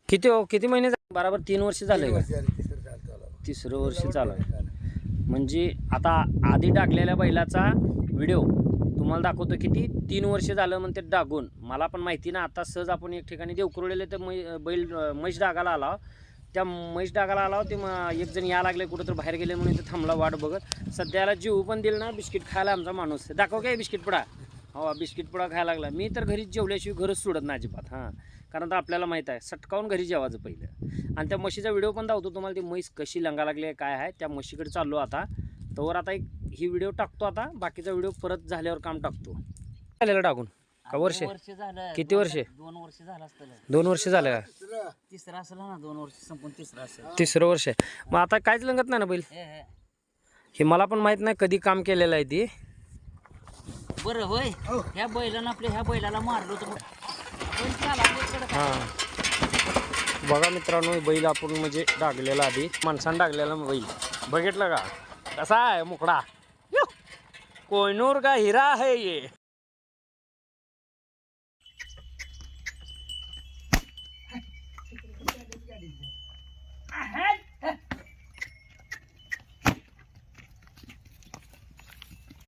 किती महिने बरोबर 3 वर्ष झाले का? तिसरं वर्ष चालू आहे. म्हणजे आता आधी टाकलेल्या बैलाचा व्हिडिओ तुम्हाला दाखवतो किती 3 वर्ष झालं म्हणते डागून. मला पण माहिती ना. आता सहज आपण एक ठिकाणी देवकुरवलेले तर बैल म्हैस डागाला आला. त्या म्हैस डागाला आला ते एक जण या लागले कुठं तर बाहेर गेले म्हणून ते थांबला वाट बघत. सध्याला जीव पण दिला ना. बिस्किट खायला आमचा माणूस दाखव काय बिस्किट पुडा. हो बिस्किट पुडा खायला लागला. मी तर घरीच जेवल्याशिवाय घरच सोडत नाही अजिबात. हां कारण तर आपल्याला माहीत आहे सटकावून घरी जेवायचं पहिलं. आणि त्या म्हशीचा व्हिडिओ पण दाखवतो तुम्हाला. ती म्हैस कशी लंगा लागली आहे काय आहे त्या म्हशीकडे चाललो आता. तर आता ही व्हिडिओ टाकतो. आता बाकीचा व्हिडिओ परत झाल्यावर काम टाकतो. झालेलं टाकून का वर्ष झालं. किती वर्ष? 2 वर्ष झालं असतं. 2 वर्ष झालं का? तिसरं असेल ना. 2 वर्ष संपून तिसरं असेल. तिसरं वर्ष आहे. मग आता काहीच लंगत नाही ना बैल. हे मला पण माहित नाही कधी काम केलेलं आहे ती. बरं होय. ह्या बैलानं ह्या बैलाला मारलो तर हां बघा मित्रांनो बैल आपण म्हणजे डागलेला आधी माणसानं डागलेला बैल बघितलं का कसा आहे मुकडा. कोयनूर का हिरा है ये.